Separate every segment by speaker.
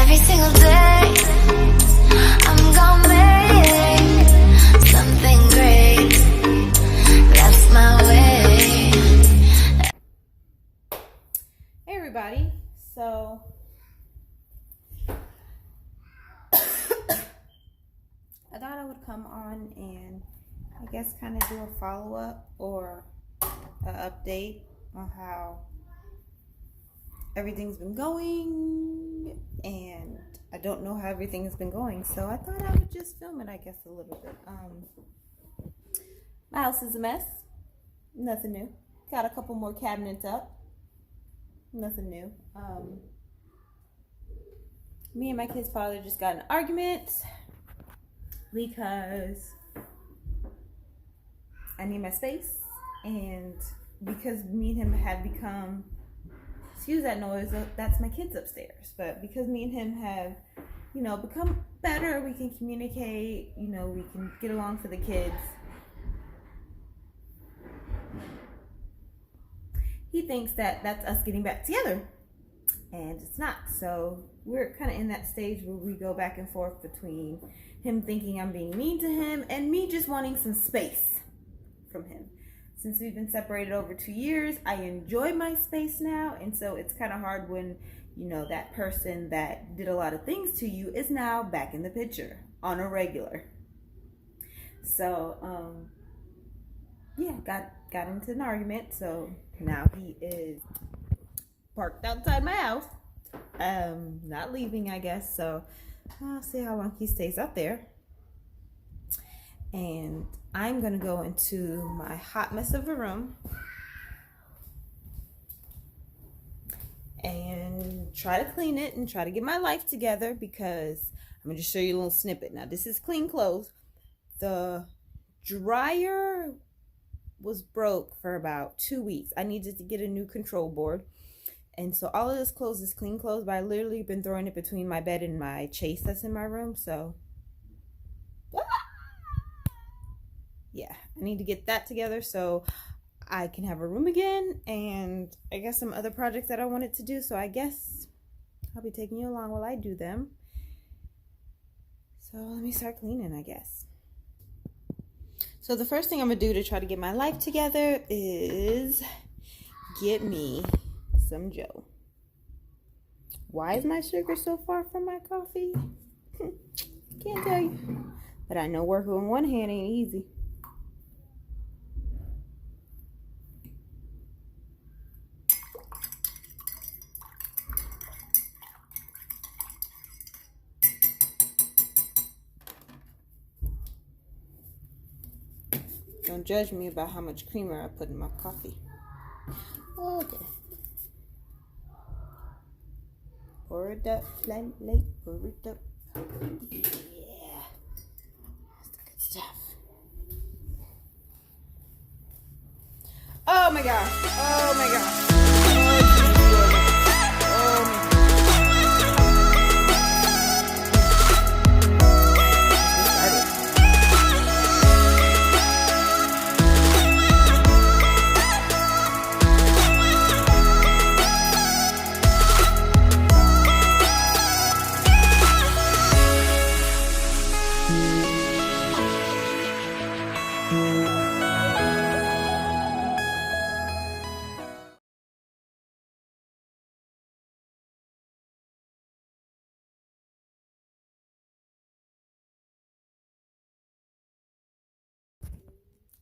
Speaker 1: Every single day, I'm gonna make something great. That's my way.
Speaker 2: Hey everybody, so I thought I would come on and I guess kind of do a follow-up or an update on how everything's been going, and I don't know how everything's been going, so I thought I would just film it, I guess, a little bit. My house is a mess, nothing new. Got a couple more cabinets up, nothing new. Me and my kid's father just got in an argument because I need my space, and because me and him have become, excuse that noise, that's my kids upstairs, but because me and him have, become better, we can communicate, we can get along for the kids. He thinks that that's us getting back together, and it's not. So we're kind of in that stage where we go back and forth between him thinking I'm being mean to him and me just wanting some space from him. Since we've been separated over 2 years, I enjoy my space now, and so it's kind of hard when, that person that did a lot of things to you is now back in the picture on a regular. So, got into an argument, so now he is parked outside my house, not leaving, I guess, so I'll see how long he stays out there. And I'm gonna go into my hot mess of a room and try to clean it and try to get my life together, because I'm gonna just show you a little snippet. Now, this is clean clothes. The dryer was broke for about 2 weeks. I needed to get a new control board. And so all of this clothes is clean clothes, but I literally been throwing it between my bed and my chase that's in my room. So yeah, I need to get that together so I can have a room again, and I guess some other projects that I wanted to do. So I guess I'll be taking you along while I do them. So let me start cleaning, I guess. So the first thing I'm gonna do to try to get my life together is get me some Joe. Why is my sugar so far from my coffee? Can't tell you, but I know working with one hand ain't easy. Don't judge me about how much creamer I put in my coffee. Okay. Pour it up, lightly, pour it up. Yeah. That's the good stuff. Oh my gosh. Oh my gosh.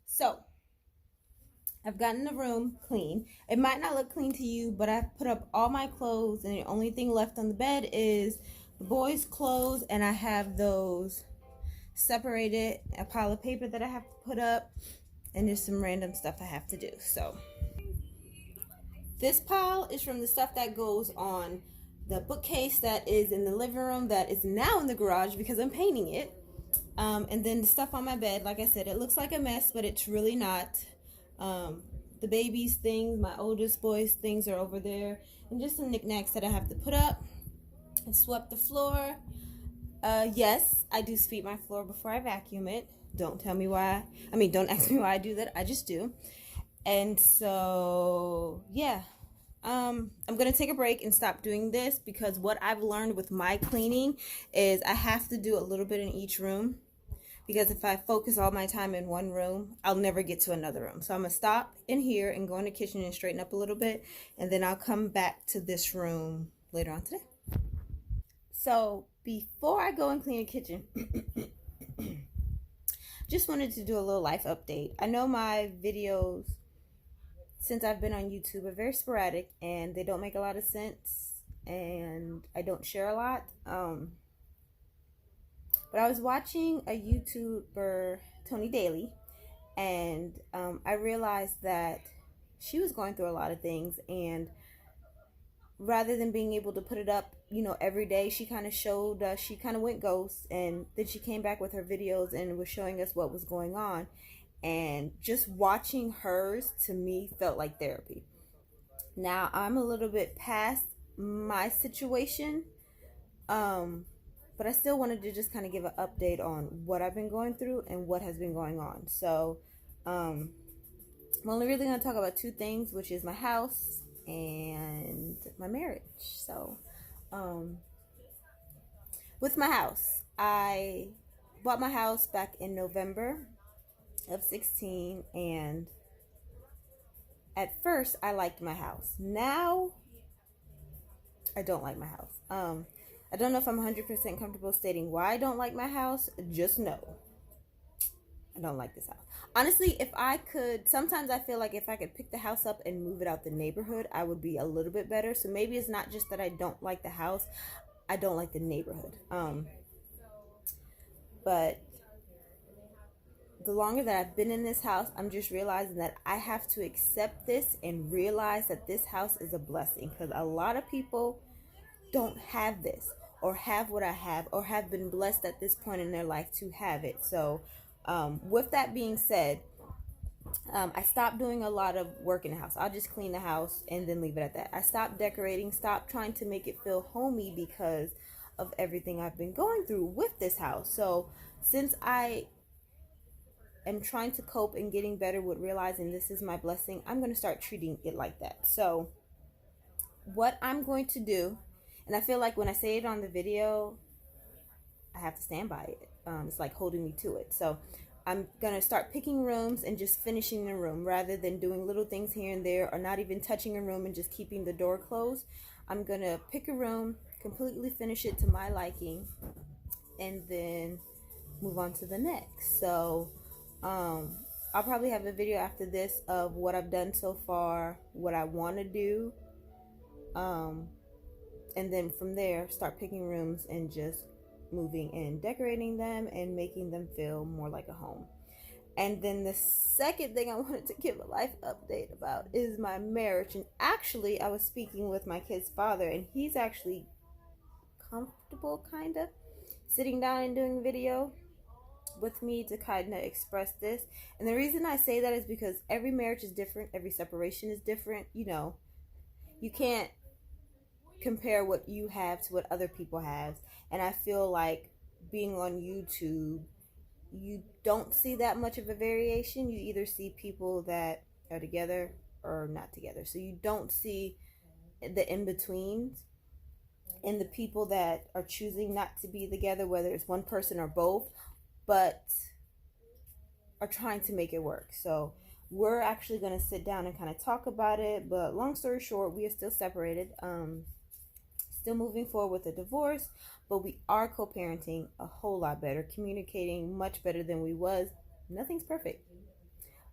Speaker 2: So, I've gotten the room clean. It might not look clean to you, but I've put up all my clothes, and the only thing left on the bed is the boys' clothes, and I have those separated, a pile of paper that I have to put up, and there's some random stuff I have to do. So, this pile is from the stuff that goes on the bookcase that is in the living room that is now in the garage because I'm painting it. And then the stuff on my bed, like I said, it looks like a mess, but it's really not. The baby's things, my oldest boy's things are over there, and just some knickknacks that I have to put up. I swept the floor. Yes, I do sweep my floor before I vacuum it. Don't tell me why. Don't ask me why I do that. I just do. And so, yeah, I'm gonna take a break and stop doing this because what I've learned with my cleaning is I have to do a little bit in each room, because if I focus all my time in one room, I'll never get to another room. So I'm gonna stop in here and go in the kitchen and straighten up a little bit, and then I'll come back to this room later on today. So before I go and clean the kitchen, just wanted to do a little life update. I know my videos since I've been on YouTube are very sporadic and they don't make a lot of sense, and I don't share a lot. But I was watching a YouTuber, Tony Daly, and I realized that she was going through a lot of things, and rather than being able to put it up, every day, she kind of showed us, she kind of went ghost, and then she came back with her videos and was showing us what was going on. And just watching hers to me felt like therapy. Now I'm a little bit past my situation, but I still wanted to just kind of give an update on what I've been going through and what has been going on. So I'm only really going to talk about two things, which is my house and my marriage. So with my house, I bought my house back in November of 16, and at first I liked my house. Now I don't like my house. I don't know if I'm 100% comfortable stating why I don't like my house. Just know I don't like this house. Honestly, if I could, sometimes I feel like if I could pick the house up and move it out the neighborhood, I would be a little bit better. So maybe it's not just that I don't like the house, I don't like the neighborhood. But the longer that I've been in this house, I'm just realizing that I have to accept this and realize that this house is a blessing, because a lot of people don't have this, or have what I have, or have been blessed at this point in their life to have it. So with that being said, I stopped doing a lot of work in the house. I'll just clean the house and then leave it at that. I stopped decorating, stopped trying to make it feel homey because of everything I've been going through with this house. So since I am trying to cope and getting better with realizing this is my blessing, I'm going to start treating it like that. So what I'm going to do, and I feel like when I say it on the video, I have to stand by it. It's like holding me to it. So I'm going to start picking rooms and just finishing the room rather than doing little things here and there, or not even touching a room and just keeping the door closed. I'm going to pick a room, completely finish it to my liking, and then move on to the next. So I'll probably have a video after this of what I've done so far, what I want to do, and then from there start picking rooms and just moving and decorating them and making them feel more like a home. And then the second thing I wanted to give a life update about is my marriage. And actually, I was speaking with my kid's father, and he's actually comfortable kind of sitting down and doing video with me to kind of express this. And the reason I say that is because every marriage is different, every separation is different. You can't compare what you have to what other people have. And I feel like being on YouTube, you don't see that much of a variation. You either see people that are together or not together. So you don't see the in-betweens, and the people that are choosing not to be together, whether it's one person or both, but are trying to make it work. So we're actually going to sit down and kind of talk about it. But long story short, we are still separated. Still moving forward with a divorce, but we are co-parenting a whole lot better, communicating much better than we was. Nothing's perfect.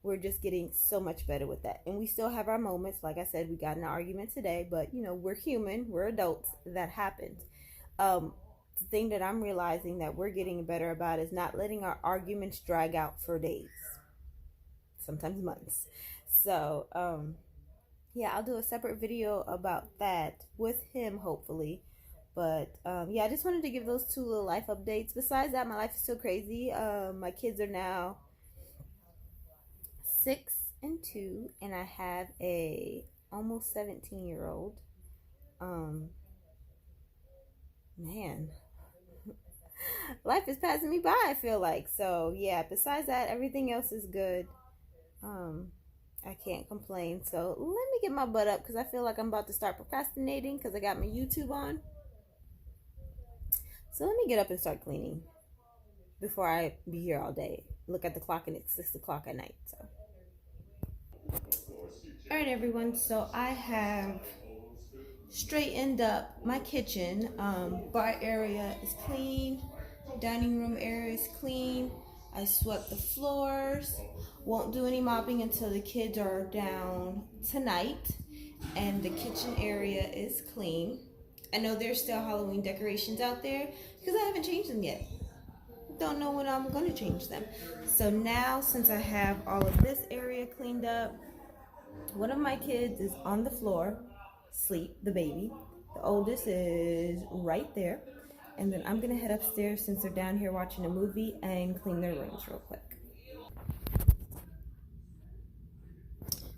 Speaker 2: We're just getting so much better with that. And we still have our moments. Like I said, we got in an argument today, but we're human, we're adults, that happens. The thing that I'm realizing that we're getting better about is not letting our arguments drag out for days, sometimes months. So yeah, I'll do a separate video about that with him, hopefully. But yeah, I just wanted to give those two little life updates. Besides that, my life is still crazy. My kids are now 6 and 2, and I have a almost 17-year-old. Man, life is passing me by, I feel like. So yeah, besides that, everything else is good. I can't complain. So let me get my butt up because I feel like I'm about to start procrastinating because I got my YouTube on. So let me get up and start cleaning before I be here all day. Look at the clock and it's 6 o'clock at night. So, all right, everyone. So I have straightened up my kitchen. Bar area is clean. Dining room area is clean. I swept the floors. Won't do any mopping until the kids are down tonight. And the kitchen area is clean. I know there's still Halloween decorations out there because I haven't changed them yet. Don't know when I'm going to change them. So now, since I have all of this area cleaned up, one of my kids is on the floor, asleep, the baby. The oldest is right there. And then I'm going to head upstairs since they're down here watching a movie and clean their rooms real quick.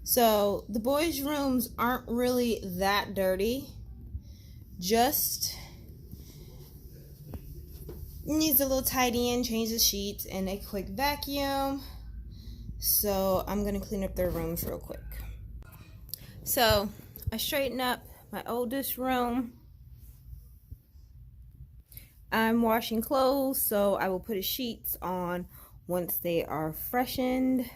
Speaker 2: So the boys' rooms aren't really that dirty. Just needs a little tidying, change the sheets, and a quick vacuum. So I'm going to clean up their rooms real quick. So I straighten up my oldest room. I'm washing clothes, so I will put his sheets on once they are freshened.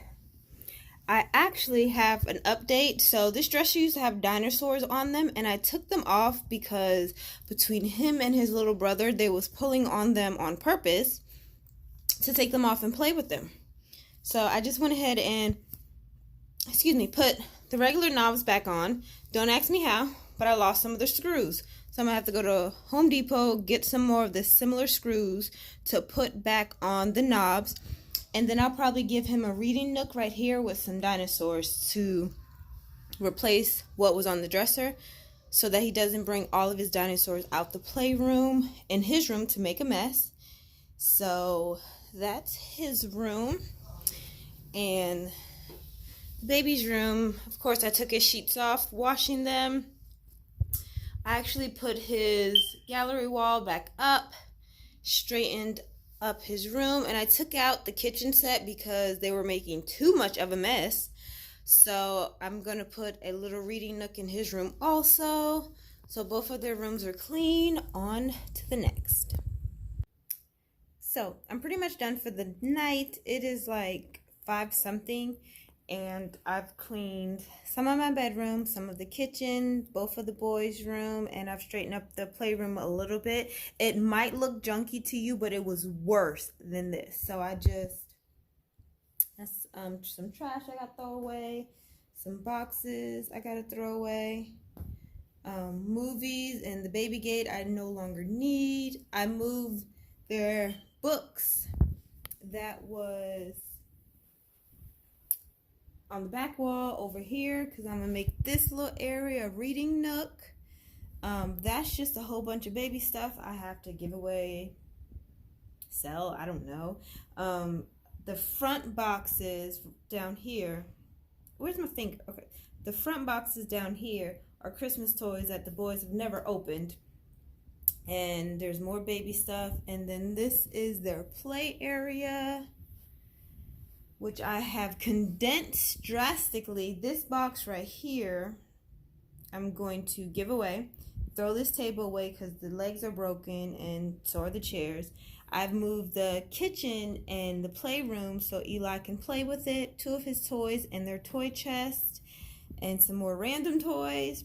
Speaker 2: I actually have an update. So this dresser used to have dinosaurs on them, and I took them off because between him and his little brother, they was pulling on them on purpose to take them off and play with them. So I just went ahead and, put the regular knobs back on. Don't ask me how, but I lost some of the screws. So I'm going to have to go to Home Depot, get some more of the similar screws to put back on the knobs. And then I'll probably give him a reading nook right here with some dinosaurs to replace what was on the dresser so that he doesn't bring all of his dinosaurs out the playroom in his room to make a mess. So that's his room. And the baby's room, of course, I took his sheets off, washing them. I actually put his gallery wall back up, straightened up his room, and I took out the kitchen set because they were making too much of a mess. So I'm going to put a little reading nook in his room also. So both of their rooms are clean. On to the next. So I'm pretty much done for the night. It is like 5 something. And I've cleaned some of my bedroom, some of the kitchen, both of the boys' room, and I've straightened up the playroom a little bit. It might look junky to you, but it was worse than this. So that's some trash I got to throw away, some boxes I got to throw away, movies and the baby gate I no longer need. I moved their books that was on the back wall over here because I'm gonna make this little area a reading nook. That's just a whole bunch of baby stuff I have to give away, sell, I don't know. The front boxes down here, where's my finger? Okay, the front boxes down here are Christmas toys that the boys have never opened, and there's more baby stuff. And then this is their play area, which I have condensed drastically. This box right here, I'm going to give away. Throw this table away because the legs are broken and so are the chairs. I've moved the kitchen and the playroom so Eli can play with it. 2 of his toys and their toy chest and some more random toys.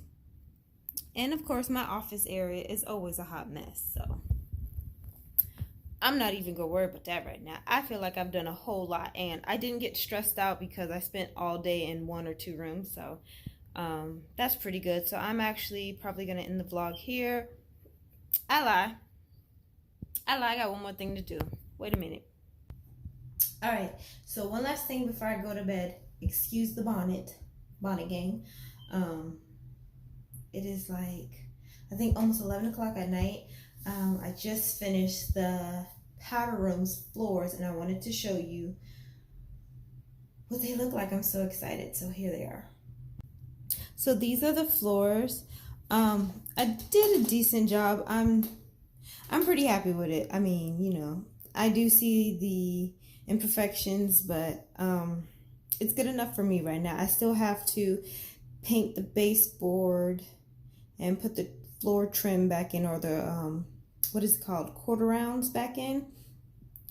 Speaker 2: And of course, my office area is always a hot mess, so I'm not even gonna worry about that right now. I feel like I've done a whole lot, and I didn't get stressed out because I spent all day in 1 or 2 rooms, so that's pretty good. So I'm actually probably gonna end the vlog here. I lie, I got one more thing to do. Wait a minute. All right, so one last thing before I go to bed. Excuse the bonnet gang. It is like, I think almost 11 o'clock at night. I just finished the powder room's floors, and I wanted to show you what they look like. I'm so excited. So here they are. So these are the floors. I did a decent job. I'm pretty happy with it. I mean, I do see the imperfections, but it's good enough for me right now. I still have to paint the baseboard and put the floor trim back in, or the what is it called, quarter rounds back in.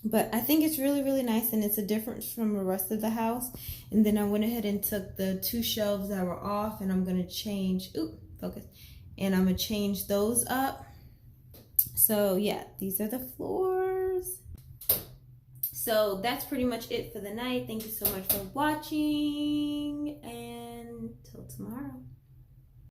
Speaker 2: But I think it's really, really nice, and it's a difference from the rest of the house. And then I went ahead and took the 2 shelves that were off, and I'm gonna change, focus, and I'm gonna change those up. So yeah, these are the floors. So that's pretty much it for the night. Thank you so much for watching, and till tomorrow.